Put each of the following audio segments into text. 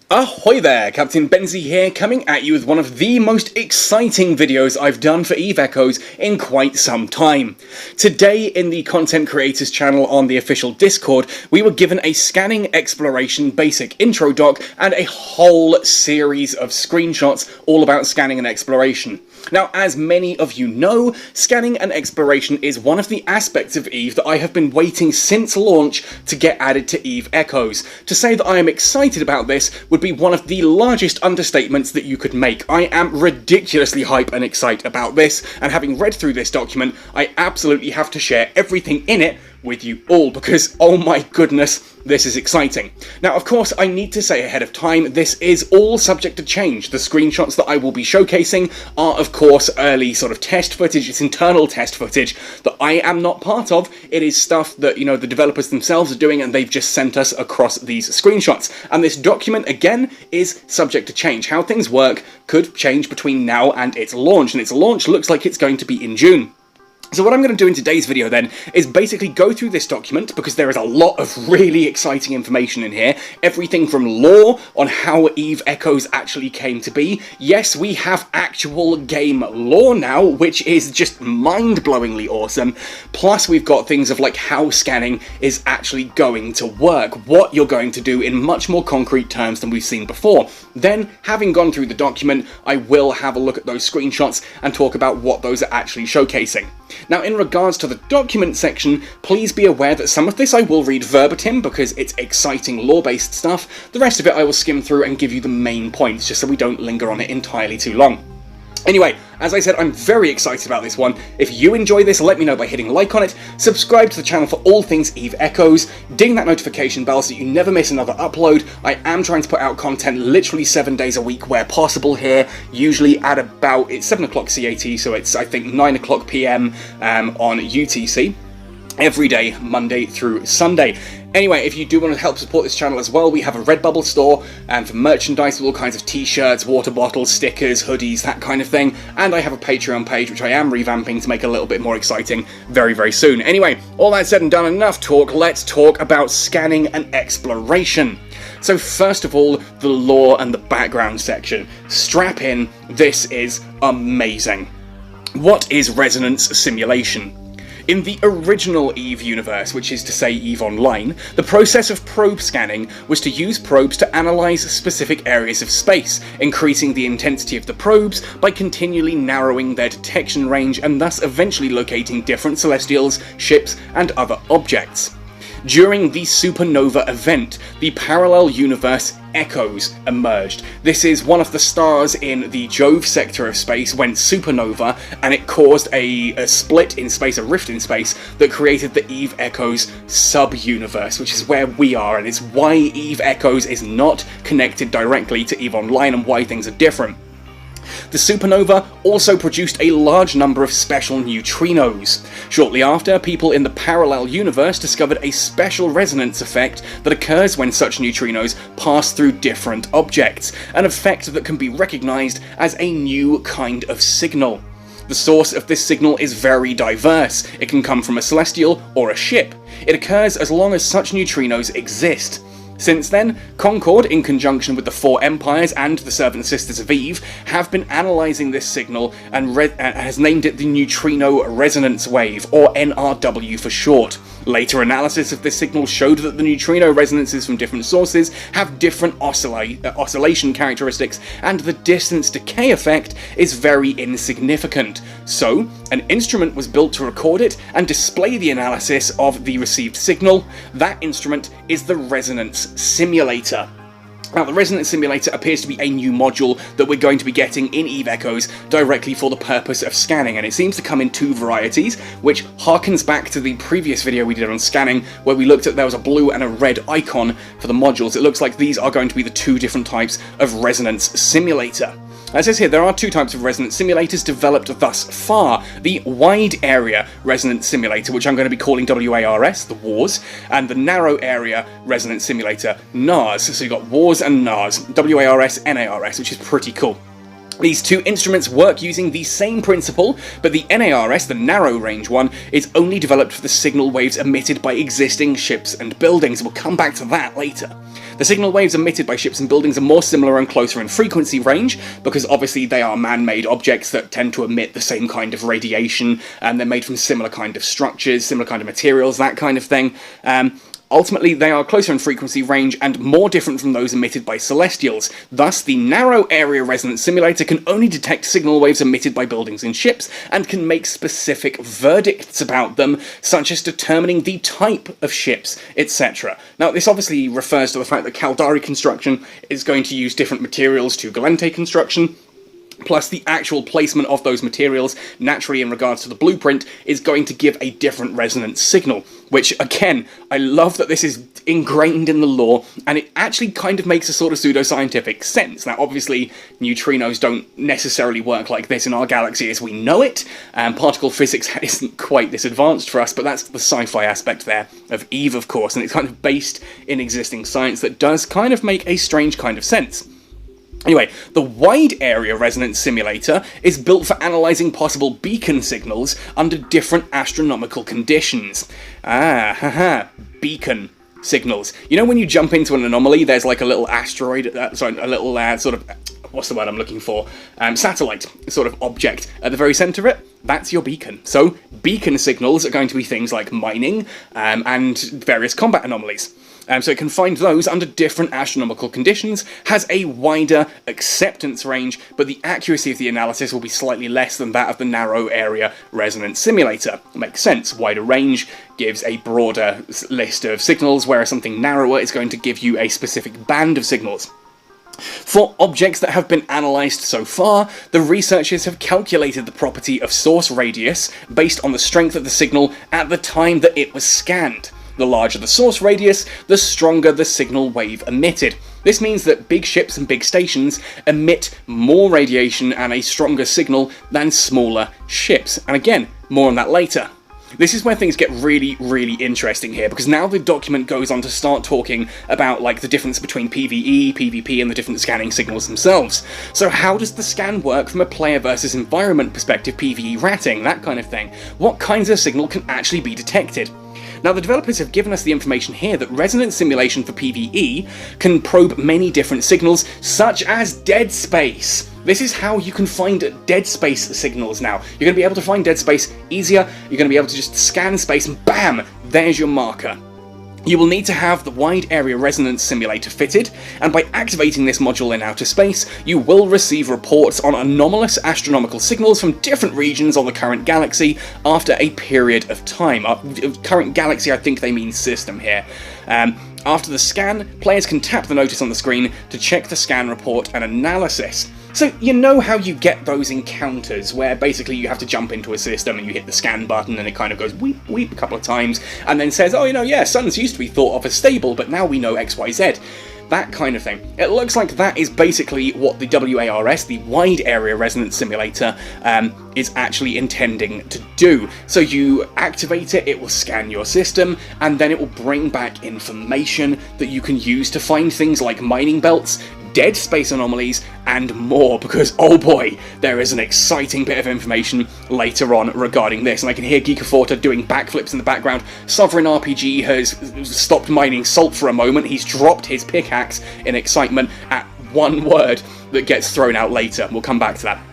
Ahoy there, Captain Benzie here, coming at you with one of the most exciting videos I've done for Eve Echoes in quite some time. Today, in the Content Creators channel on the official Discord, we were given a scanning exploration basic intro doc and a whole series of screenshots all about scanning and exploration. Now, as many of you know, scanning and exploration is one of the aspects of Eve that I have been waiting since launch to get added to Eve Echoes. To say that I am excited about this would be one of the largest understatements that you could make. I am ridiculously hype and excited about this, and having read through this document, I absolutely have to share everything in it with you all, because oh my goodness, this is exciting. Now, of course, I need to say ahead of time, this is all subject to change. The screenshots that I will be showcasing are, of course, early sort of test footage. It's internal test footage that I am not part of. It is stuff that, you know, the developers themselves are doing, and they've just sent us across these screenshots. And this document, again, is subject to change. How things work could change between now and its launch, and its launch looks like it's going to be in June. So what I'm going to do in today's video then is basically go through this document, because there is a lot of really exciting information in here. Everything from lore on how Eve Echoes actually came to be. Yes, we have actual game lore now, which is just mind-blowingly awesome. Plus we've got things of like how scanning is actually going to work, what you're going to do in much more concrete terms than we've seen before. Then, having gone through the document, I will have a look at those screenshots and talk about what those are actually showcasing. Now, in regards to the document section, please be aware that some of this I will read verbatim because it's exciting lore-based stuff. The rest of it I will skim through and give you the main points, just so we don't linger on it entirely too long. Anyway, as I said, I'm very excited about this one. If you enjoy this, let me know by hitting like on it, subscribe to the channel for all things Eve Echoes, ding that notification bell so that you never miss another upload. I am trying to put out content literally 7 days a week where possible here, usually at about, it's 7 o'clock CAT, so it's I think 9 o'clock PM on UTC. Every day, Monday through Sunday. Anyway, if you do want to help support this channel as well, we have a Redbubble store for merchandise with all kinds of t-shirts, water bottles, stickers, hoodies, that kind of thing. And I have a Patreon page, which I am revamping to make a little bit more exciting very, very soon. Anyway, all that said and done, enough talk. Let's talk about scanning and exploration. So first of all, the lore and the background section. Strap in, this is amazing. What is resonance simulation? In the original Eve universe, which is to say Eve Online, the process of probe scanning was to use probes to analyse specific areas of space, increasing the intensity of the probes by continually narrowing their detection range and thus eventually locating different celestials, ships, and other objects. During the supernova event, the parallel universe Echoes emerged. This is one of the stars in the Jove sector of space went supernova, and it caused a split in space, a rift in space, that created the Eve Echoes sub-universe, which is where we are, and it's why Eve Echoes is not connected directly to Eve Online and why things are different. The supernova also produced a large number of special neutrinos. Shortly after, people in the parallel universe discovered a special resonance effect that occurs when such neutrinos pass through different objects, an effect that can be recognised as a new kind of signal. The source of this signal is very diverse. It can come from a celestial or a ship. It occurs as long as such neutrinos exist. Since then, Concord, in conjunction with the Four Empires and the Servant Sisters of Eve, have been analysing this signal and has named it the Neutrino Resonance Wave, or NRW for short. Later analysis of this signal showed that the neutrino resonances from different sources have different oscillation characteristics, and the distance decay effect is very insignificant. So, an instrument was built to record it and display the analysis of the received signal. That instrument is the Resonance Simulator. Now, the Resonance Simulator appears to be a new module that we're going to be getting in Eve Echoes directly for the purpose of scanning, and it seems to come in two varieties, which harkens back to the previous video we did on scanning, where we looked at there was a blue and a red icon for the modules. It looks like these are going to be the two different types of Resonance Simulator. As it says here, there are two types of resonance simulators developed thus far. The Wide Area Resonance Simulator, which I'm going to be calling WARS, the WARS, and the Narrow Area Resonance Simulator, NARS. So you've got WARS and NARS, WARS, NARS, which is pretty cool. These two instruments work using the same principle, but the NARS, the narrow range one, is only developed for the signal waves emitted by existing ships and buildings. We'll come back to that later. The signal waves emitted by ships and buildings are more similar and closer in frequency range, because obviously they are man-made objects that tend to emit the same kind of radiation, and they're made from similar kind of structures, similar kind of materials, that kind of thing. Ultimately, they are closer in frequency range and more different from those emitted by celestials. Thus, the narrow area resonance simulator can only detect signal waves emitted by buildings and ships, and can make specific verdicts about them, such as determining the type of ships, etc. Now, this obviously refers to the fact that Caldari construction is going to use different materials to Galente construction, plus the actual placement of those materials, naturally in regards to the blueprint, is going to give a different resonance signal, which, again, I love that this is ingrained in the lore, and it actually kind of makes a sort of pseudoscientific sense. Now, obviously, neutrinos don't necessarily work like this in our galaxy as we know it, and particle physics isn't quite this advanced for us, but that's the sci-fi aspect there of Eve, of course, and it's kind of based in existing science that does kind of make a strange kind of sense. Anyway, the Wide Area Resonance Simulator is built for analysing possible beacon signals under different astronomical conditions. Beacon signals. You know when you jump into an anomaly, there's like a little asteroid, sort of, what's the word I'm looking for? Satellite sort of object at the very centre of it? That's your beacon. So, beacon signals are going to be things like mining and various combat anomalies. So it can find those under different astronomical conditions, has a wider acceptance range, but the accuracy of the analysis will be slightly less than that of the Narrow Area Resonance Simulator. Makes sense. Wider range gives a broader list of signals, whereas something narrower is going to give you a specific band of signals. For objects that have been analysed so far, the researchers have calculated the property of source radius based on the strength of the signal at the time that it was scanned. The larger the source radius, the stronger the signal wave emitted. This means that big ships and big stations emit more radiation and a stronger signal than smaller ships. And again, more on that later. This is where things get really, really interesting here, because now the document goes on to start talking about like the difference between PvE, PvP, and the different scanning signals themselves. So how does the scan work from a player versus environment perspective, PvE ratting, that kind of thing? What kinds of signal can actually be detected? Now, the developers have given us the information here that resonance simulation for PvE can probe many different signals, such as dead space. This is how you can find dead space signals now. You're going to be able to find dead space easier, you're going to be able to just scan space and BAM! There's your marker. You will need to have the Wide Area Resonance Simulator fitted, and by activating this module in outer space, you will receive reports on anomalous astronomical signals from different regions on the current galaxy after a period of time. Current galaxy, I think they mean system here. After the scan, players can tap the notice on the screen to check the scan report and analysis. So you know how you get those encounters where basically you have to jump into a system and you hit the scan button and it kind of goes weep weep a couple of times and then says, oh, you know, yeah, suns used to be thought of as stable, but now we know XYZ. That kind of thing. It looks like that is basically what the WARS, the Wide Area Resonance Simulator, is actually intending to do. So you activate it, it will scan your system, and then it will bring back information that you can use to find things like mining belts, dead space anomalies, and more, because oh boy, there is an exciting bit of information later on regarding this, and I can hear Geekaforta doing backflips in the background. Sovereign RPG has stopped mining salt for a moment, he's dropped his pickaxe in excitement at one word that gets thrown out later. We'll come back to that.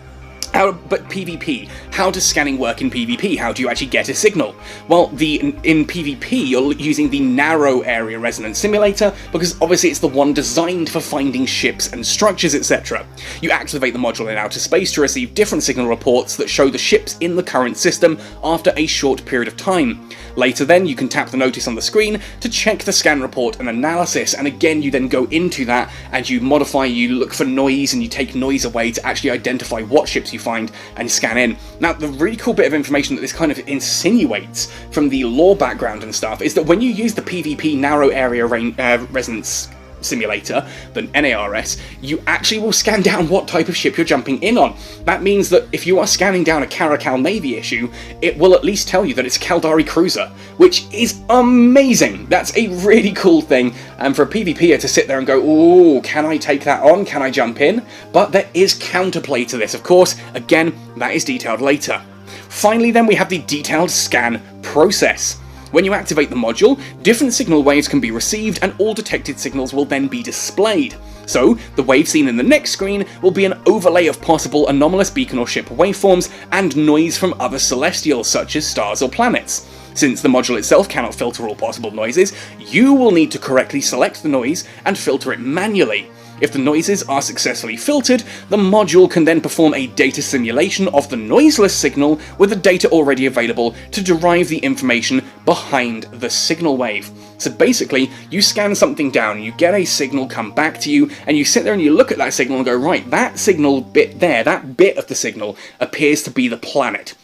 But PvP, how does scanning work in PvP? How do you actually get a signal? Well, in PvP, you're using the Narrow Area Resonance Simulator, because obviously it's the one designed for finding ships and structures, etc. You activate the module in outer space to receive different signal reports that show the ships in the current system after a short period of time. Later then, you can tap the notice on the screen to check the scan report and analysis, and again you then go into that and you modify, you look for noise and you take noise away to actually identify what ships you find and scan in. Now, the really cool bit of information that this kind of insinuates from the lore background and stuff is that when you use the PvP Narrow Area Resonance simulator, the NARS, you actually will scan down what type of ship you're jumping in on. That means that if you are scanning down a Caracal Navy issue, it will at least tell you that it's a Caldari cruiser, which is amazing. That's a really cool thing, and for a PvPer to sit there and go, ooh, can I take that on? Can I jump in? But there is counterplay to this, of course. Again, that is detailed later. Finally then, we have the detailed scan process. When you activate the module, different signal waves can be received and all detected signals will then be displayed. So, the wave seen in the next screen will be an overlay of possible anomalous beacon or ship waveforms and noise from other celestials such as stars or planets. Since the module itself cannot filter all possible noises, you will need to correctly select the noise and filter it manually. If the noises are successfully filtered, the module can then perform a data simulation of the noiseless signal with the data already available to derive the information behind the signal wave. So basically, you scan something down, you get a signal come back to you, and you sit there and you look at that signal and go, right, that signal bit there, that bit of the signal appears to be the planet.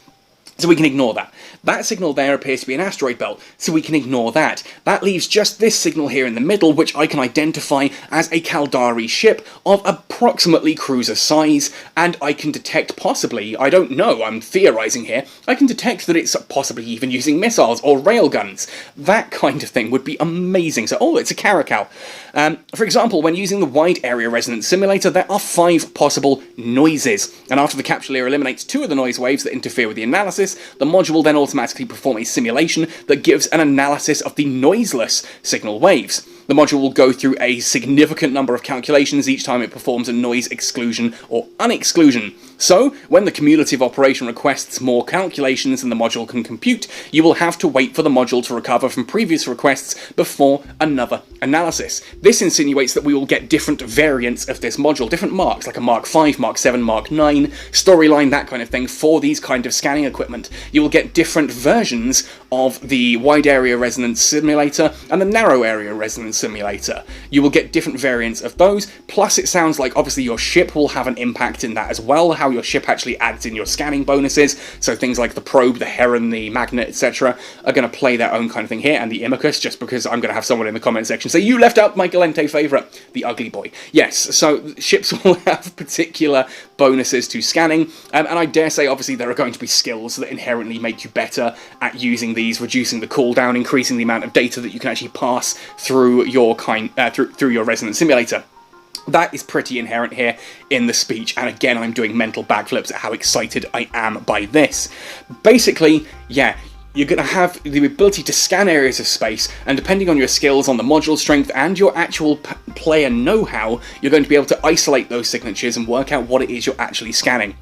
So we can ignore that. That signal there appears to be an asteroid belt, so we can ignore that. That leaves just this signal here in the middle, which I can identify as a Caldari ship of approximately cruiser size, and I can detect possibly, I don't know, I'm theorising here, I can detect that it's possibly even using missiles or railguns. That kind of thing would be amazing. So, oh, it's a Caracal. For example, when using the Wide Area Resonance Simulator, there are 5 possible noises, and after the capture layer eliminates 2 of the noise waves that interfere with the analysis, the module will then automatically perform a simulation that gives an analysis of the noiseless signal waves. The module will go through a significant number of calculations each time it performs a noise exclusion or unexclusion. So, when the cumulative operation requests more calculations than the module can compute, you will have to wait for the module to recover from previous requests before another analysis. This insinuates that we will get different variants of this module, different marks, like a Mark 5, Mark 7, Mark 9, storyline, that kind of thing, for these kind of scanning equipment. You will get different versions of the Wide Area Resonance Simulator and the Narrow Area Resonance Simulator. You will get different variants of those, plus it sounds like obviously your ship will have an impact in that as well, how your ship actually adds in your scanning bonuses, so things like the probe, the heron, the magnet, etc. are going to play their own kind of thing here, and the Imicus, just because I'm going to have someone in the comment section say, you left out my Galente favourite, the ugly boy. Yes, so ships will have particular bonuses to scanning, and I dare say obviously there are going to be skills that inherently make you better at using these, reducing the cooldown, increasing the amount of data that you can actually pass through your through your resonance simulator. That is pretty inherent here in the speech, and again I'm doing mental backflips at how excited I am by this. Basically, yeah, you're going to have the ability to scan areas of space, and depending on your skills on the module strength and your actual player know-how, you're going to be able to isolate those signatures and work out what it is you're actually scanning.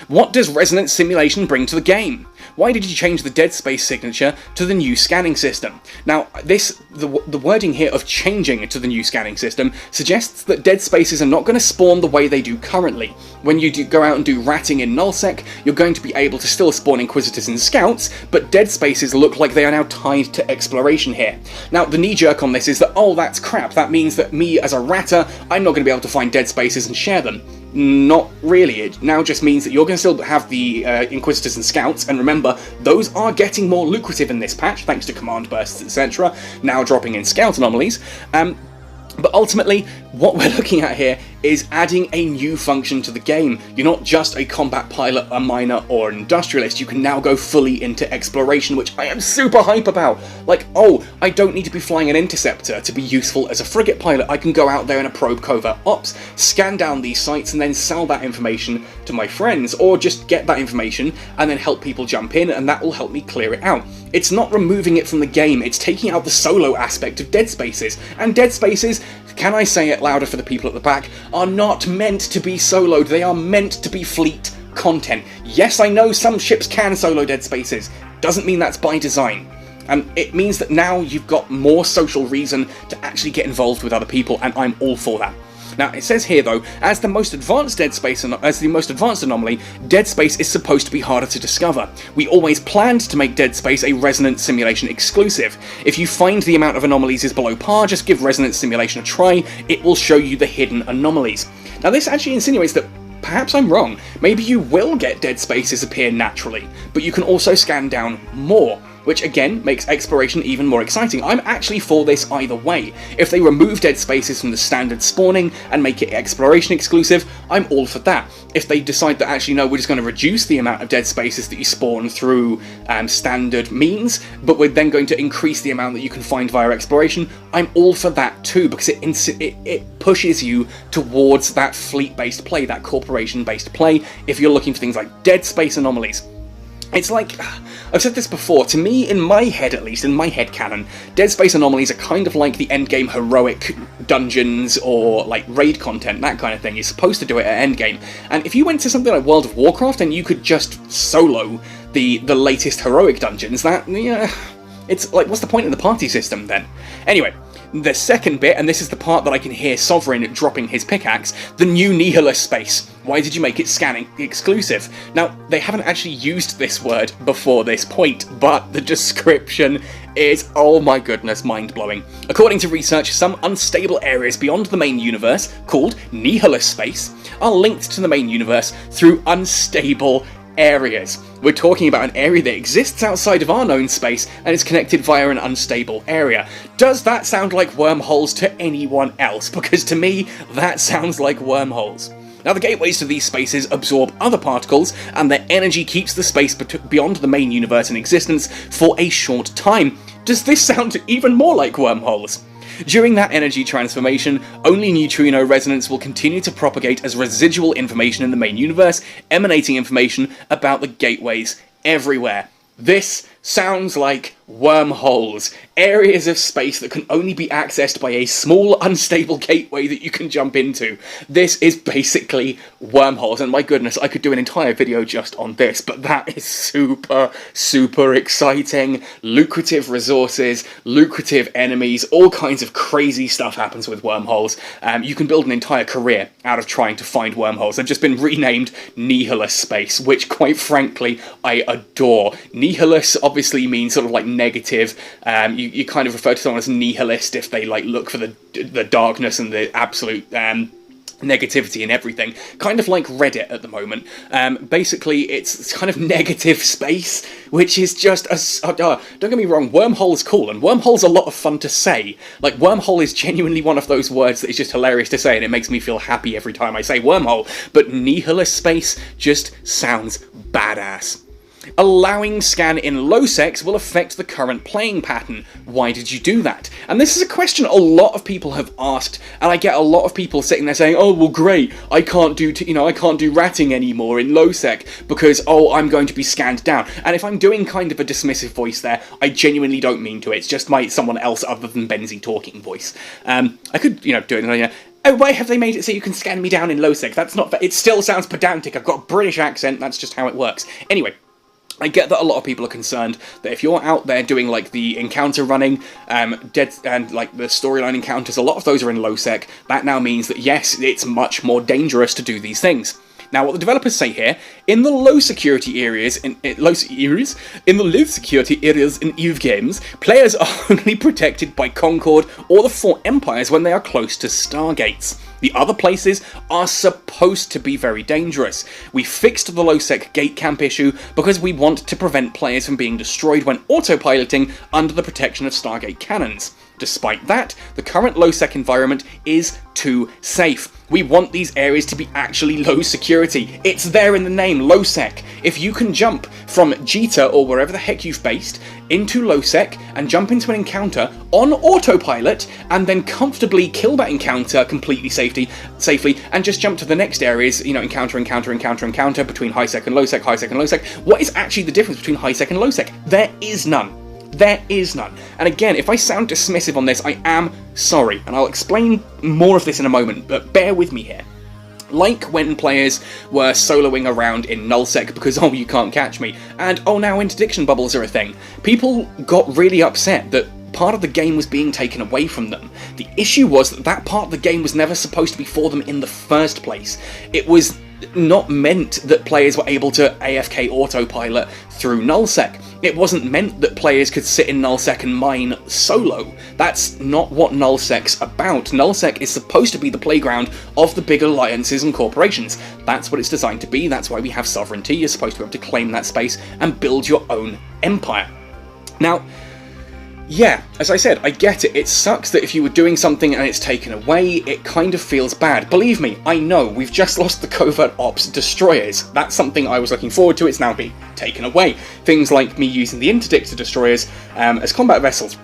What does Resonance Simulation bring to the game? Why did you change the dead space signature to the new scanning system? Now, the wording here of changing to the new scanning system suggests that dead spaces are not going to spawn the way they do currently. When you go out and do ratting in nullsec, you're going to be able to still spawn Inquisitors and Scouts, but dead spaces look like they are now tied to exploration here. Now, the knee-jerk on this is that, oh, that's crap, that means that me as a ratter, I'm not going to be able to find dead spaces and share them. Not really. It now just means that you're going to still have the Inquisitors and Scouts, and remember, those are getting more lucrative in this patch, thanks to command bursts, etc., now dropping in Scout anomalies. But ultimately, what we're looking at here is adding a new function to the game. You're not just a combat pilot, a miner, or an industrialist. You can now go fully into exploration, which I am super hype about. Like, oh, I don't need to be flying an interceptor to be useful as a frigate pilot. I can go out there in a probe covert ops, scan down these sites, and then sell that information to my friends, or just get that information and then help people jump in, and that will help me clear it out. It's not removing it from the game, it's taking out the solo aspect of Dead Spaces. And Dead Spaces, can I say it louder for the people at the back, are not meant to be soloed, they are meant to be fleet content. Yes, I know some ships can solo Dead Spaces, doesn't mean that's by design. And it means that now you've got more social reason to actually get involved with other people, and I'm all for that. Now, it says here, though, as the most advanced anomaly, Dead Space is supposed to be harder to discover. We always planned to make Dead Space a Resonance Simulation exclusive. If you find the amount of anomalies is below par, just give Resonance Simulation a try, it will show you the hidden anomalies. Now, this actually insinuates that perhaps I'm wrong. Maybe you will get dead spaces appear naturally, but you can also scan down more. which again makes exploration even more exciting. I'm actually for this either way. If they remove dead spaces from the standard spawning and make it exploration exclusive, I'm all for that. If they decide that actually no, we're just going to reduce the amount of dead spaces that you spawn through standard means, but we're then going to increase the amount that you can find via exploration, I'm all for that too, because it pushes you towards that fleet-based play, that corporation-based play, if you're looking for things like dead space anomalies. It's like, I've said this before, to me, in my head at least, in my head canon, Dead Space anomalies are kind of like the endgame heroic dungeons or like raid content, that kind of thing. You're supposed to do it at endgame. And if you went to something like World of Warcraft and you could just solo the latest heroic dungeons, that, yeah, it's like, what's the point of the party system then? Anyway, the second bit, and this is the part that I can hear Sovereign dropping his pickaxe, the new Nihilus space. Why did you make it scanning exclusive? Now, they haven't actually used this word before this point, but the description is, oh my goodness, mind-blowing. According to research, some unstable areas beyond the main universe, called Nihilus space, are linked to the main universe through unstable areas. We're talking about an area that exists outside of our known space and is connected via an unstable area. Does that sound like wormholes to anyone else? Because to me, that sounds like wormholes. Now, the gateways to these spaces absorb other particles, and their energy keeps the space beyond the main universe in existence for a short time. Does this sound even more like wormholes? During that energy transformation, only neutrino resonance will continue to propagate as residual information in the main universe, emanating information about the gateways everywhere. This sounds like wormholes, areas of space that can only be accessed by a small, unstable gateway that you can jump into. This is basically wormholes, and my goodness, I could do an entire video just on this, but that is super, super exciting. Lucrative resources, lucrative enemies, all kinds of crazy stuff happens with wormholes. You can build an entire career out of trying to find wormholes. They've just been renamed Nihilus Space, which, quite frankly, I adore. Nihilus obviously means sort of like negative. You kind of refer to someone as nihilist if they like look for the darkness and the absolute negativity in everything, kind of like Reddit at the moment. Basically, it's kind of negative space, which is just don't get me wrong, wormhole's cool, and wormhole's a lot of fun to say. Like, wormhole is genuinely one of those words that is just hilarious to say, and it makes me feel happy every time I say wormhole, but Nihilus space just sounds badass. Allowing scan in low sex will affect the current playing pattern. Why did you do that? And this is a question a lot of people have asked, and I get a lot of people sitting there saying, oh, well, great, I can't do ratting anymore in low sec because, oh, I'm going to be scanned down. And if I'm doing kind of a dismissive voice there, I genuinely don't mean to. It's just someone else other than Benzie talking voice. I could, do it, oh, why have they made it so you can scan me down in low sec? That's not, it still sounds pedantic. I've got a British accent, that's just how it works. Anyway, I get that a lot of people are concerned that if you're out there doing like the encounter running, dead and like the storyline encounters, a lot of those are in low sec. That now means that yes, it's much more dangerous to do these things. Now, what the developers say here, in the low security areas, in the low security areas in EVE games, players are only protected by Concord or the Four Empires when they are close to stargates. The other places are supposed to be very dangerous. We fixed the low-sec gate camp issue because we want to prevent players from being destroyed when autopiloting under the protection of Stargate cannons. Despite that, the current low-sec environment is too safe. We want these areas to be actually low security. It's there in the name, low sec. If you can jump from Jita or wherever the heck you've based into low sec and jump into an encounter on autopilot and then comfortably kill that encounter completely safely and just jump to the next areas, encounter between high sec and low sec, what is actually the difference between high sec and low sec? There is none. There is none. And again, if I sound dismissive on this, I am sorry, and I'll explain more of this in a moment, but bear with me here. Like when players were soloing around in nullsec because, oh, you can't catch me, and oh, now interdiction bubbles are a thing. People got really upset that part of the game was being taken away from them. The issue was that part of the game was never supposed to be for them in the first place. It was not meant that players were able to AFK autopilot through nullsec. It wasn't meant that players could sit in nullsec and mine solo. That's not what nullsec's about. Nullsec is supposed to be the playground of the big alliances and corporations. That's what it's designed to be. That's why we have sovereignty. You're supposed to be able to claim that space and build your own empire. Now, yeah, as I said, I get it. It sucks that if you were doing something and it's taken away, it kind of feels bad. Believe me, I know, we've just lost the covert ops destroyers. That's something I was looking forward to, it's now being taken away. Things like me using the interdictor destroyers as combat vessels.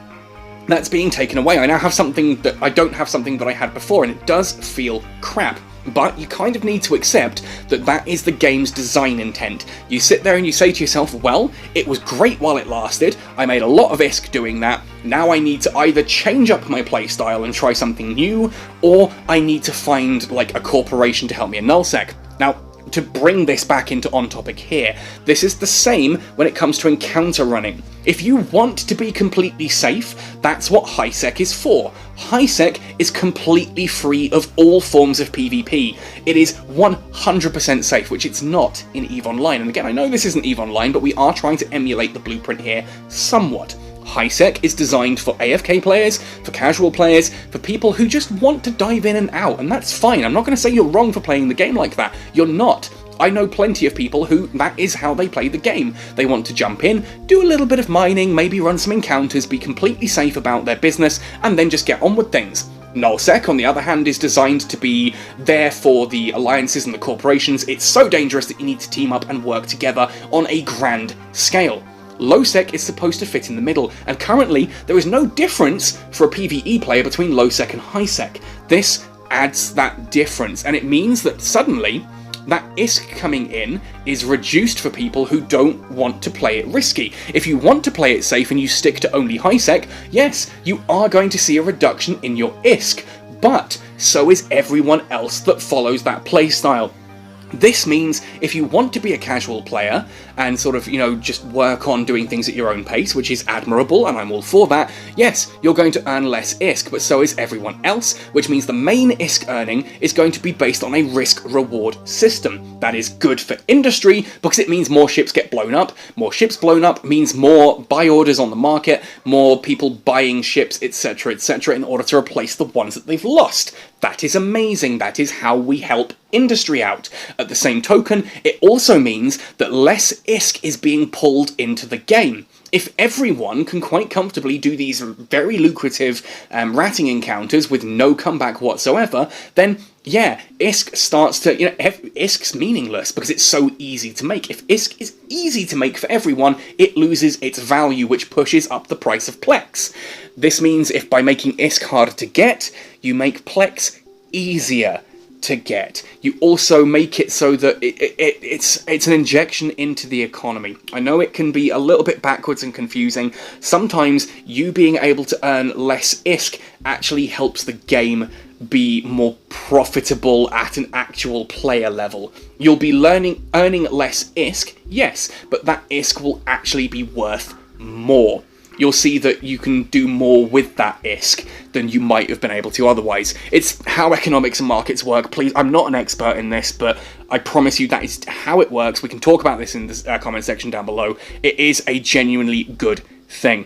That's being taken away. I now have something that I don't have something that I had before, and it does feel crap. But you kind of need to accept that that is the game's design intent. You sit there and you say to yourself, well, it was great while it lasted, I made a lot of ISK doing that, now I need to either change up my playstyle and try something new, or I need to find, like, a corporation to help me in nullsec. Now, to bring this back into on topic here, this is the same when it comes to encounter running. If you want to be completely safe, that's what HiSec is for. HiSec is completely free of all forms of PvP. It is 100% safe, which it's not in EVE Online. And again, I know this isn't EVE Online, but we are trying to emulate the blueprint here somewhat. HiSec is designed for AFK players, for casual players, for people who just want to dive in and out, and that's fine. I'm not going to say you're wrong for playing the game like that. You're not. I know plenty of people who that is how they play the game. They want to jump in, do a little bit of mining, maybe run some encounters, be completely safe about their business, and then just get on with things. Nullsec, on the other hand, is designed to be there for the alliances and the corporations. It's so dangerous that you need to team up and work together on a grand scale. Lowsec is supposed to fit in the middle, and currently there is no difference for a PvE player between Lowsec and HiSec. This adds that difference, and it means that suddenly that ISK coming in is reduced for people who don't want to play it risky. If you want to play it safe and you stick to only HiSec, yes, you are going to see a reduction in your ISK, but so is everyone else that follows that playstyle. This means if you want to be a casual player and sort of, you know, just work on doing things at your own pace, which is admirable, and I'm all for that, yes, you're going to earn less ISK, but so is everyone else, which means the main ISK earning is going to be based on a risk-reward system. That is good for industry, because it means more ships get blown up. More ships blown up means more buy orders on the market, more people buying ships, etc., in order to replace the ones that they've lost. That is amazing. That is how we help industry out. At the same token, it also means that less ISK is being pulled into the game. If everyone can quite comfortably do these very lucrative ratting encounters with no comeback whatsoever, then yeah, ISK starts to, ISK's meaningless because it's so easy to make. If ISK is easy to make for everyone, it loses its value, which pushes up the price of Plex. This means if by making ISK harder to get, you make Plex easier to get, you also make it so that it's an injection into the economy. I know it can be a little bit backwards and confusing. Sometimes you being able to earn less ISK actually helps the game be more profitable at an actual player level. You'll be earning less ISK, yes, but that ISK will actually be worth more. You'll see that you can do more with that ISK than you might have been able to otherwise. It's how economics and markets work. Please, I'm not an expert in this, but I promise you that is how it works. We can talk about this in the comment section down below. It is a genuinely good thing.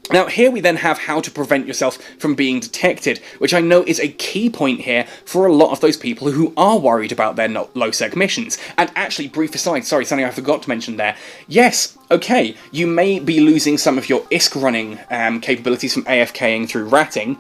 Now, here we then have how to prevent yourself from being detected, which I know is a key point here for a lot of those people who are worried about their low-sec missions. And actually, brief aside, sorry, something I forgot to mention there. Yes, okay, you may be losing some of your ISK running capabilities from AFKing through ratting,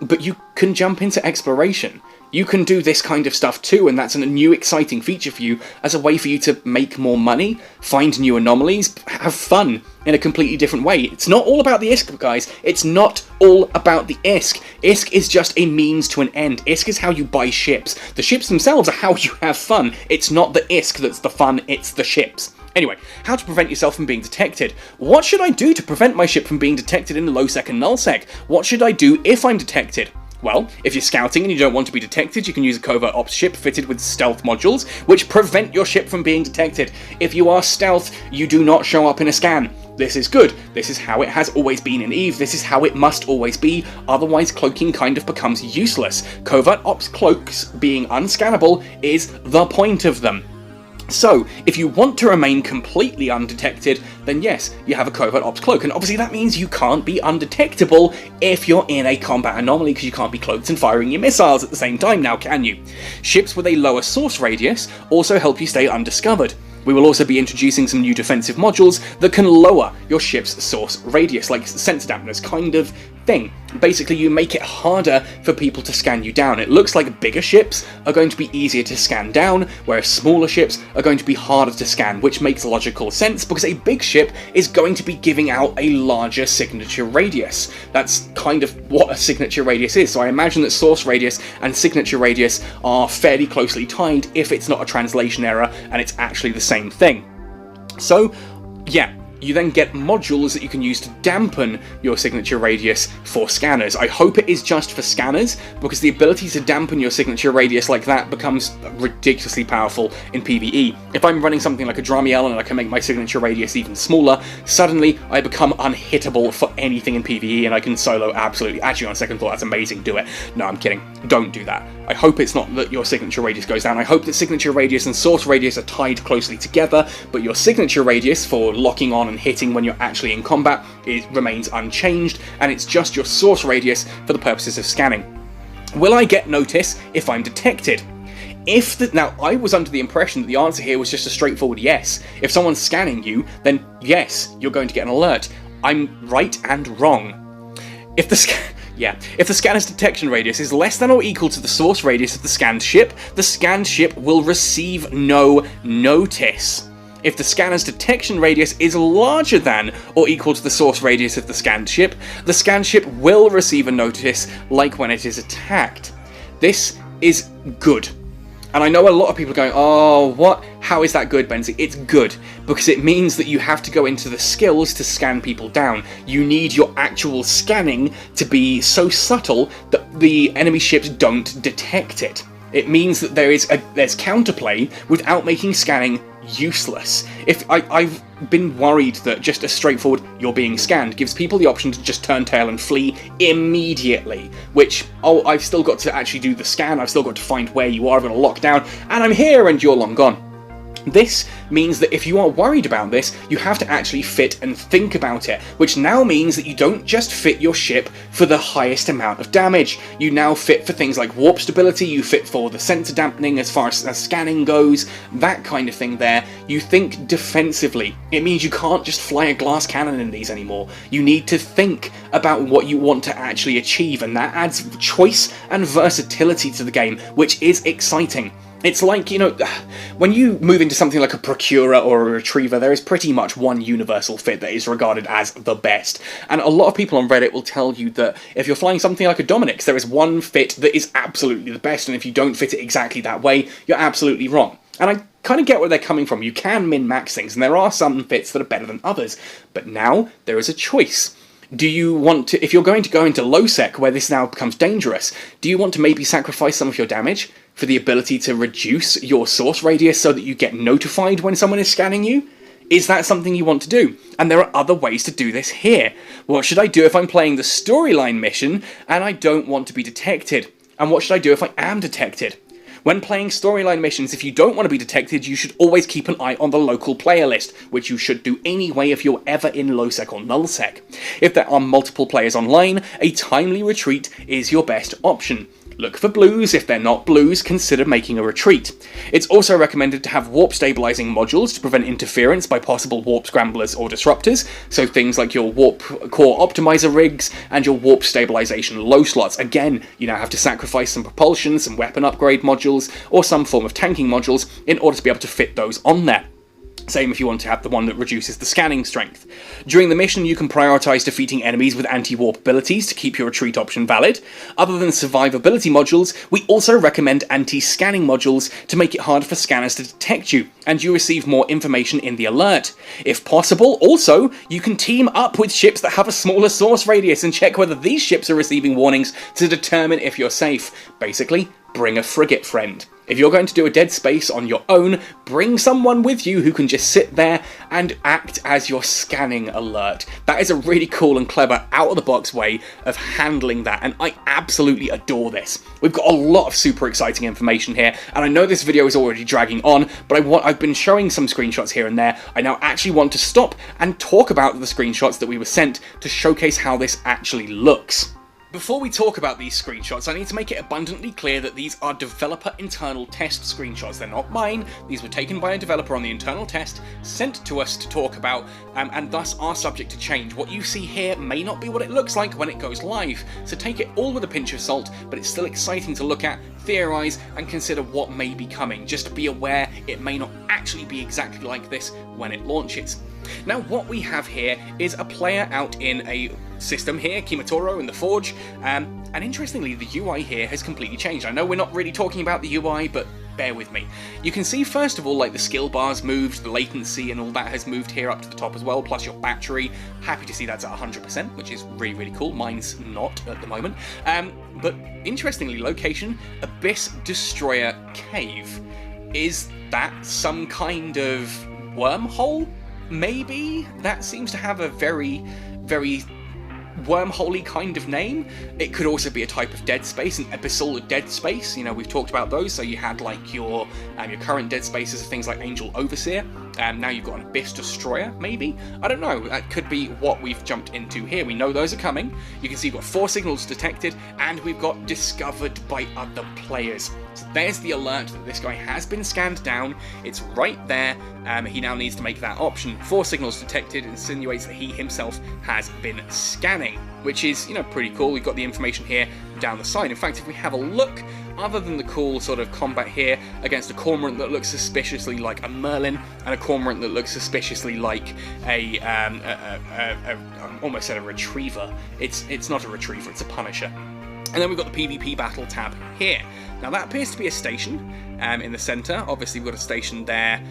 but you can jump into exploration. You can do this kind of stuff too, and that's a new exciting feature for you as a way for you to make more money, find new anomalies, have fun in a completely different way. It's not all about the ISK, guys. It's not all about the ISK. ISK is just a means to an end. ISK is how you buy ships. The ships themselves are how you have fun. It's not the ISK that's the fun, it's the ships. Anyway, how to prevent yourself from being detected. What should I do to prevent my ship from being detected in low-sec and null-sec? What should I do if I'm detected? Well, if you're scouting and you don't want to be detected, you can use a covert ops ship fitted with stealth modules, which prevent your ship from being detected. If you are stealth, you do not show up in a scan. This is good. This is how it has always been in EVE. This is how it must always be. Otherwise, cloaking kind of becomes useless. Covert ops cloaks being unscannable is the point of them. So, if you want to remain completely undetected, then yes, you have a covert ops cloak, and obviously that means you can't be undetectable if you're in a combat anomaly, because you can't be cloaked and firing your missiles at the same time now, can you? Ships with a lower source radius also help you stay undiscovered. We will also be introducing some new defensive modules that can lower your ship's source radius, like sensor dampeners kind of thing. Basically, you make it harder for people to scan you down. It looks like bigger ships are going to be easier to scan down, whereas smaller ships are going to be harder to scan, which makes logical sense because a big ship is going to be giving out a larger signature radius. That's kind of what a signature radius is, so I imagine that source radius and signature radius are fairly closely tied if it's not a translation error and it's actually the same thing. So, yeah. You then get modules that you can use to dampen your signature radius for scanners. I hope it is just for scanners, because the ability to dampen your signature radius like that becomes ridiculously powerful in PvE. If I'm running something like a Dramiel and I can make my signature radius even smaller, suddenly I become unhittable for anything in PvE and I can solo absolutely. Actually, on second thought, that's amazing, do it. No, I'm kidding. Don't do that. I hope it's not that your signature radius goes down. I hope that signature radius and source radius are tied closely together, but your signature radius for locking on and hitting when you're actually in combat remains unchanged, and it's just your source radius for the purposes of scanning. Will I get notice if I'm detected? Now, I was under the impression that the answer here was just a straightforward yes. If someone's scanning you, then yes, you're going to get an alert. I'm right and wrong. If the scanner's detection radius is less than or equal to the source radius of the scanned ship will receive no notice. If the scanner's detection radius is larger than or equal to the source radius of the scanned ship will receive a notice, like when it is attacked. This is good. And I know a lot of people are going, oh, what? How is that good, Benzie? It's good, because it means that you have to go into the skills to scan people down. You need your actual scanning to be so subtle that the enemy ships don't detect it. It means that there's counterplay without making scanning useless. I've been worried that just a straightforward "you're being scanned" gives people the option to just turn tail and flee immediately, which, oh, I've still got to actually do the scan, I've still got to find where you are, I've got to lock down, and I'm here and you're long gone. This means that if you are worried about this, you have to actually fit and think about it, which now means that you don't just fit your ship for the highest amount of damage. You now fit for things like warp stability, you fit for the sensor dampening as far as scanning goes, that kind of thing there. You think defensively. It means you can't just fly a glass cannon in these anymore. You need to think about what you want to actually achieve, and that adds choice and versatility to the game, which is exciting. It's like, you know, when you move into something like a Procurer or a Retriever, there is pretty much one universal fit that is regarded as the best. And a lot of people on Reddit will tell you that if you're flying something like a Dominix, there is one fit that is absolutely the best, and if you don't fit it exactly that way, you're absolutely wrong. And I kind of get where they're coming from. You can min-max things, and there are some fits that are better than others. But now, there is a choice. Do you want to, if you're going to go into low sec, where this now becomes dangerous, do you want to maybe sacrifice some of your damage for the ability to reduce your source radius so that you get notified when someone is scanning you? Is that something you want to do? And there are other ways to do this here. What should I do if I'm playing the storyline mission and I don't want to be detected? And what should I do if I am detected? When playing storyline missions, if you don't want to be detected, you should always keep an eye on the local player list, which you should do anyway if you're ever in low-sec or null-sec. If there are multiple players online, a timely retreat is your best option. Look for blues. If they're not blues, consider making a retreat. It's also recommended to have warp stabilizing modules to prevent interference by possible warp scramblers or disruptors, so things like your warp core optimizer rigs and your warp stabilization low slots. Again, you now have to sacrifice some propulsion, some weapon upgrade modules, or some form of tanking modules in order to be able to fit those on there. Same if you want to have the one that reduces the scanning strength. During the mission, you can prioritize defeating enemies with anti-warp abilities to keep your retreat option valid. Other than survivability modules, we also recommend anti-scanning modules to make it harder for scanners to detect you, and you receive more information in the alert. If possible, also, you can team up with ships that have a smaller source radius and check whether these ships are receiving warnings to determine if you're safe. Basically, bring a frigate friend. If you're going to do a dead space on your own, bring someone with you who can just sit there and act as your scanning alert. That is a really cool and clever, out-of-the-box way of handling that, and I absolutely adore this. We've got a lot of super exciting information here, and I know this video is already dragging on, but I've been showing some screenshots here and there. I now actually want to stop and talk about the screenshots that we were sent to showcase how this actually looks. Before we talk about these screenshots, I need to make it abundantly clear that these are developer internal test screenshots. They're not mine. These were taken by a developer on the internal test, sent to us to talk about, and thus are subject to change. What you see here may not be what it looks like when it goes live, so take it all with a pinch of salt, but it's still exciting to look at, theorize, and consider what may be coming. Just be aware it may not actually be exactly like this when it launches. Now, what we have here is a player out in a system here, Kimitoro in the Forge, and interestingly, the UI here has completely changed. I know we're not really talking about the UI, but bear with me. You can see, first of all, like the skill bars moved, the latency and all that has moved here up to the top as well, plus your battery. Happy to see that's at 100%, which is really, really cool. Mine's not at the moment. But interestingly, location, Abyss Destroyer Cave. Is that some kind of wormhole? Maybe? That seems to have a very, very wormholey kind of name. It could also be a type of dead space, an abyssal dead space. You know, we've talked about those. So you had like your current dead spaces, things like Angel Overseer. Now you've got an Abyss Destroyer, maybe? I don't know. That could be what we've jumped into here. We know those are coming. You can see you've got 4 signals detected, and we've got discovered by other players. So there's the alert that this guy has been scanned down. It's right there. He now needs to make that option. 4 signals detected insinuates that he himself has been scanning, which is, you know, pretty cool. We've got the information here down the side. In fact, if we have a look, other than the cool sort of combat here against a cormorant that looks suspiciously like a Merlin and a cormorant that looks suspiciously like I almost said a retriever. It's not a retriever, it's a Punisher. And then we've got the PvP battle tab here. Now that appears to be a station in the center. Obviously we've got a station there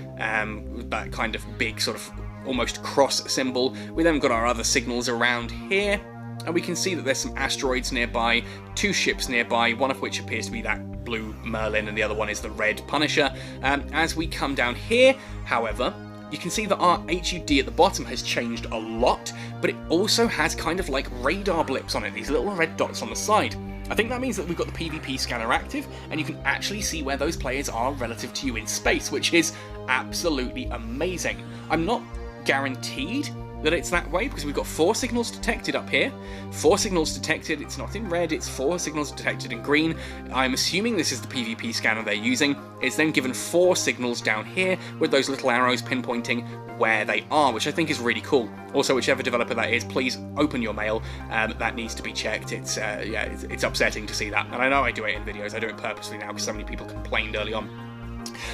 with that kind of big sort of almost cross symbol. We then got our other signals around here. And we can see that there's some asteroids nearby, 2 ships nearby, one of which appears to be that blue Merlin and the other one is the red Punisher. As we come down here, however, you can see that our HUD at the bottom has changed a lot, but it also has kind of like radar blips on it, these little red dots on the side. I think that means that we've got the PvP scanner active, and you can actually see where those players are relative to you in space, which is absolutely amazing. I'm not guaranteed that it's that way, because we've got 4 signals detected up here, 4 signals detected, it's not in red, it's 4 signals detected in green. I'm assuming this is the PvP scanner they're using. It's then given 4 signals down here with those little arrows pinpointing where they are, which I think is really cool. Also, whichever developer that is, please open your mail. That needs to be checked. It's upsetting to see that, and I know I do it in videos. I do it purposely now because so many people complained early on.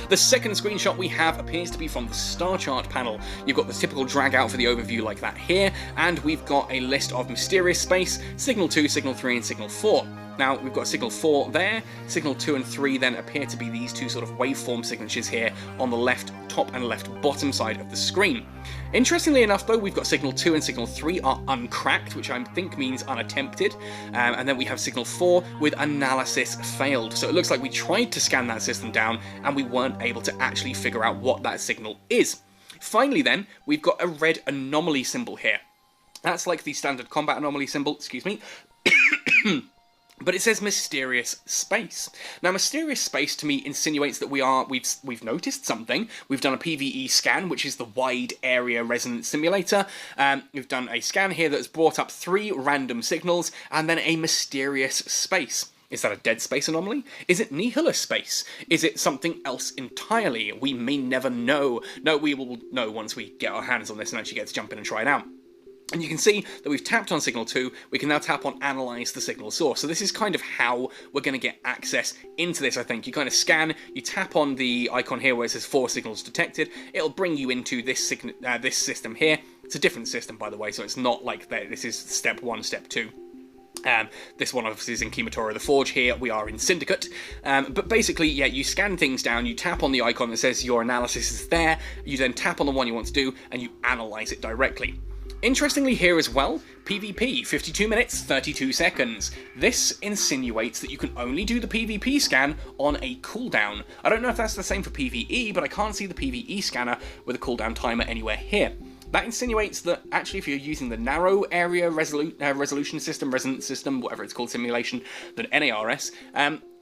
The second screenshot we have appears to be from the star chart panel. You've got the typical drag out for the overview like that here, and we've got a list of mysterious space, signal 2, signal 3, and signal 4. Now, we've got signal 4 there, signal 2 and 3 then appear to be these 2 sort of waveform signatures here on the left top and left bottom side of the screen. Interestingly enough though, we've got signal 2 and signal 3 are uncracked, which I think means unattempted, and then we have signal 4 with analysis failed. So it looks like we tried to scan that system down and we weren't able to actually figure out what that signal is. Finally then, we've got a red anomaly symbol here. That's like the standard combat anomaly symbol, excuse me. But it says mysterious space. Now, mysterious space to me insinuates that we've noticed something. We've done a PvE scan, which is the wide area resonance simulator. We've done a scan here that's brought up 3 random signals and then a mysterious space. Is that a dead space anomaly? Is it Nihilus space? Is it something else entirely? We may never know. No, we will know once we get our hands on this and actually get to jump in and try it out. And you can see that we've tapped on signal 2, we can now tap on analyze the signal source. So this is kind of how we're going to get access into this, I think. You kind of scan, you tap on the icon here where it says 4 signals detected, it'll bring you into this system here. It's a different system, by the way, so it's not like that. This is step 1, step 2. This one obviously is in Kimitoro the Forge. Here we are in Syndicate. But basically, yeah, you scan things down, you tap on the icon that says your analysis is there, you then tap on the one you want to do, and you analyze it directly. Interestingly here as well, PvP, 52 minutes, 32 seconds. This insinuates that you can only do the PvP scan on a cooldown. I don't know if that's the same for PvE, but I can't see the PvE scanner with a cooldown timer anywhere here. That insinuates that actually if you're using the narrow area resolution system, resonance system, whatever it's called, simulation, the NARS,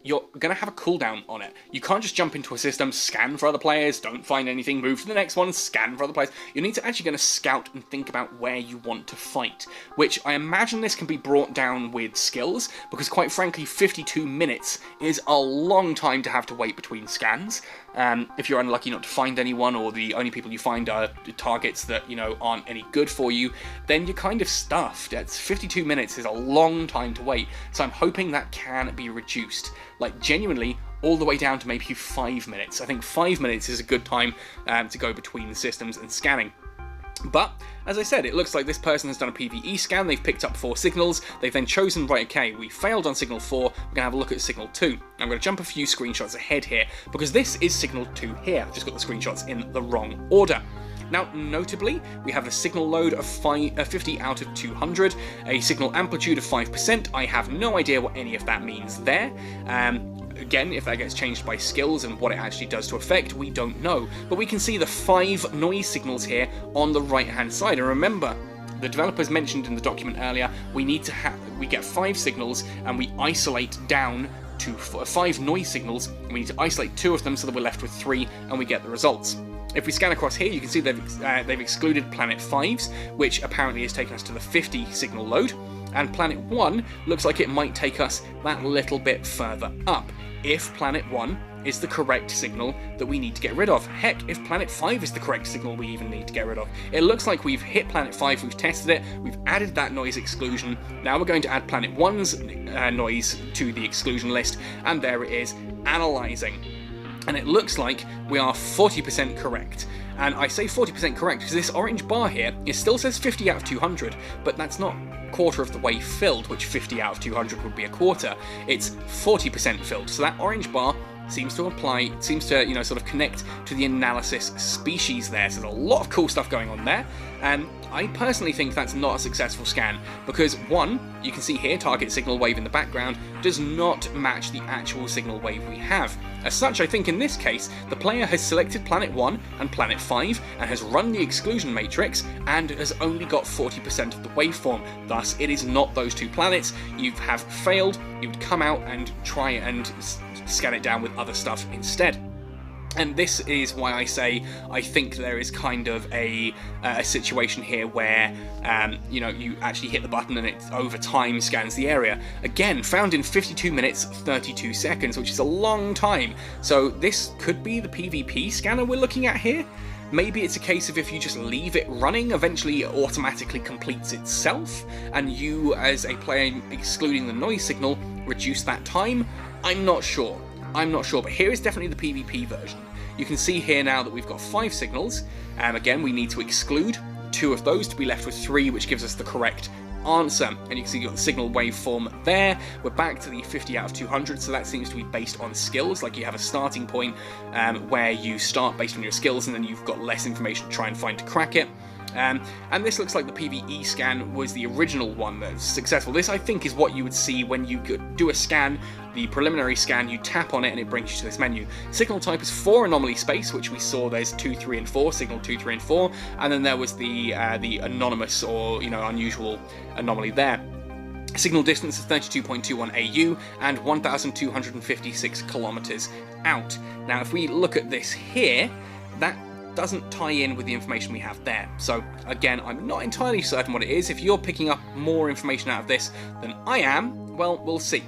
you're going to have a cooldown on it. You can't just jump into a system, scan for other players, don't find anything, move to the next one, scan for other players. You need to actually going to scout and think about where you want to fight, which I imagine this can be brought down with skills, because quite frankly 52 minutes is a long time to have to wait between scans. If you're unlucky not to find anyone, or the only people you find are targets that, you know, aren't any good for you, then you're kind of stuffed. It's 52 minutes is a long time to wait, so I'm hoping that can be reduced, like genuinely all the way down to maybe 5 minutes. I think 5 minutes is a good time to go between the systems and scanning. But, as I said, it looks like this person has done a PvE scan, they've picked up 4 signals, they've then chosen, right, okay, we failed on signal 4, we're going to have a look at signal 2. I'm going to jump a few screenshots ahead here, because this is signal 2 here. I've just got the screenshots in the wrong order. Now, notably, we have a signal load of 50 out of 200, a signal amplitude of 5%. I have no idea what any of that means there. Again, if that gets changed by skills and what it actually does to affect, we don't know. But we can see the 5 noise signals here on the right-hand side. And remember, the developers mentioned in the document earlier, we get 5 signals and we isolate down to 5 noise signals. We need to isolate 2 of them so that we're left with 3 and we get the results. If we scan across here, you can see they've excluded Planet 5's, which apparently has taken us to the 50 signal load, and Planet 1 looks like it might take us that little bit further up, if Planet 1 is the correct signal that we need to get rid of. Heck, if Planet 5 is the correct signal we even need to get rid of. It looks like we've hit Planet 5, we've tested it, we've added that noise exclusion, now we're going to add Planet 1's noise to the exclusion list, and there it is, analysing. And it looks like we are 40% correct. And I say 40% correct because this orange bar here, it still says 50 out of 200, but that's not quarter of the way filled, which 50 out of 200 would be a quarter. It's 40% filled. So that orange bar seems to you know, sort of connect to the analysis species there. So there's a lot of cool stuff going on there. And I personally think that's not a successful scan, because one, you can see here, target signal wave in the background does not match the actual signal wave we have. As such, I think in this case, the player has selected Planet 1 and Planet 5 and has run the exclusion matrix and has only got 40% of the waveform. Thus, it is not those 2 planets. You have failed, you would come out and try and scan it down with other stuff instead. And this is why I say I think there is kind of a situation here where, you know, you actually hit the button and it over time scans the area. Again, found in 52 minutes, 32 seconds, which is a long time. So this could be the PvP scanner we're looking at here. Maybe it's a case of if you just leave it running, eventually it automatically completes itself, and you, as a player excluding the noise signal, reduce that time. I'm not sure, but here is definitely the PvP version. You can see here now that we've got 5 signals, and again we need to exclude 2 of those to be left with 3, which gives us the correct answer. And you can see you've got the signal waveform there. We're back to the 50 out of 200, so that seems to be based on skills, like you have a starting point where you start based on your skills, and then you've got less information to try and find to crack it. And this looks like the PvE scan was the original one that's successful. This, I think, is what you would see when you do a scan, the preliminary scan, you tap on it and it brings you to this menu. Signal type is 4 anomaly space, which we saw there's 2, 3, and 4, signal 2, 3, and 4, and then there was the anonymous or, you know, unusual anomaly there. Signal distance is 32.21 AU and 1,256 kilometers out. Now, if we look at this here, that doesn't tie in with the information we have there. So again, I'm not entirely certain what it is. If you're picking up more information out of this than I am, well, we'll see.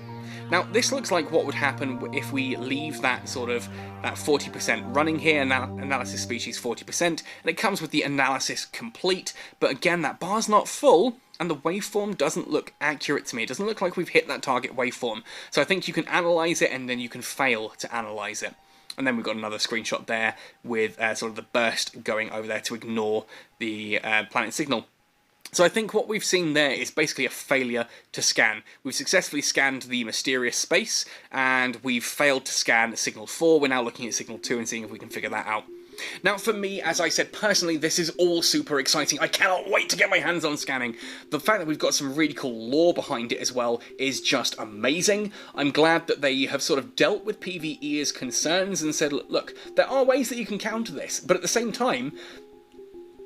Now, this looks like what would happen if we leave that sort of that 40% running here, analysis species 40%, and it comes with the analysis complete, but again, that bar's not full, and the waveform doesn't look accurate to me. It doesn't look like we've hit that target waveform. So I think you can analyze it, and then you can fail to analyze it. And then we've got another screenshot there with sort of the burst going over there to ignore the planet signal. So I think what we've seen there is basically a failure to scan. We've successfully scanned the mysterious space, and we've failed to scan signal 4. We're now looking at signal 2 and seeing if we can figure that out. Now, for me, as I said, personally, this is all super exciting. I cannot wait to get my hands on scanning. The fact that we've got some really cool lore behind it as well is just amazing. I'm glad that they have sort of dealt with PvE's concerns and said, look, there are ways that you can counter this, but at the same time,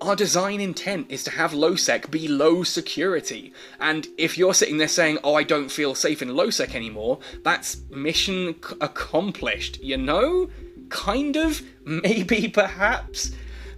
our design intent is to have low sec be low security. And if you're sitting there saying, oh, I don't feel safe in low sec anymore, that's mission accomplished, you know? Kind of? Maybe, perhaps?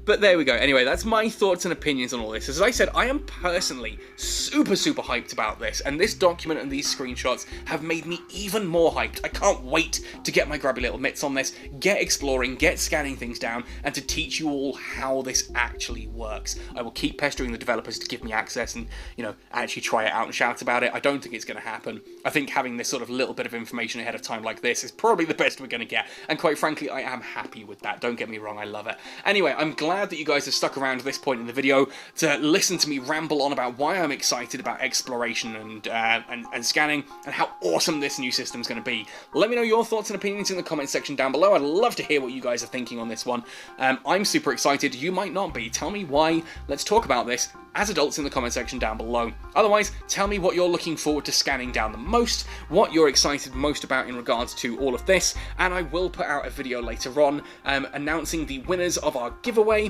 But there we go. Anyway, that's my thoughts and opinions on all this. As I said, I am personally super hyped about this, and this document and these screenshots have made me even more hyped. I can't wait to get my grubby little mitts on this, get exploring, get scanning things down, and to teach you all how this actually works. I will keep pestering the developers to give me access and, you know, actually try it out and shout about it. I don't think it's going to happen. I think having this sort of little bit of information ahead of time like this is probably the best we're going to get, and quite frankly, I am happy with that. Don't get me wrong, I love it. Anyway, I'm glad that you guys have stuck around to this point in the video to listen to me ramble on about why I'm excited about exploration and scanning, and how awesome this new system's going to be. Let me know your thoughts and opinions in the comment section down below. I'd love to hear what you guys are thinking on this one. I'm super excited. You might not be. Tell me why. Let's talk about this as adults in the comment section down below. Otherwise, tell me what you're looking forward to scanning down the most, what you're excited most about in regards to all of this, and I will put out a video later on announcing the winners of our giveaway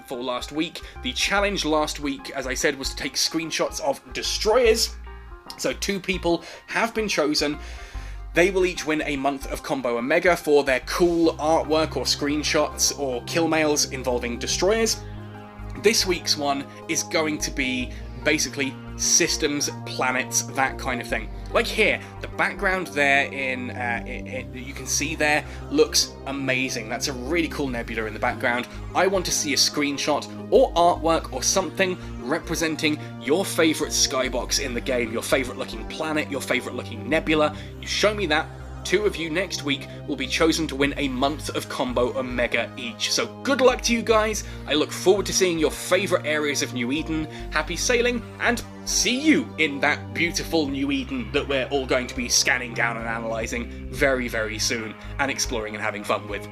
for last week. The challenge last week, as I said, was to take screenshots of destroyers. So 2 people have been chosen. They will each win a month of Combo Omega for their cool artwork or screenshots or kill mails involving destroyers. This week's one is going to be basically systems, planets, that kind of thing. Like here, the background there you can see there looks amazing. That's a really cool nebula in the background. I want to see a screenshot or artwork or something representing your favourite skybox in the game, your favourite looking planet, your favourite looking nebula. You show me that. 2 of you next week will be chosen to win a month of Combo Omega each. So good luck to you guys. I look forward to seeing your favourite areas of New Eden. Happy sailing, and see you in that beautiful New Eden that we're all going to be scanning down and analysing very soon, and exploring and having fun with.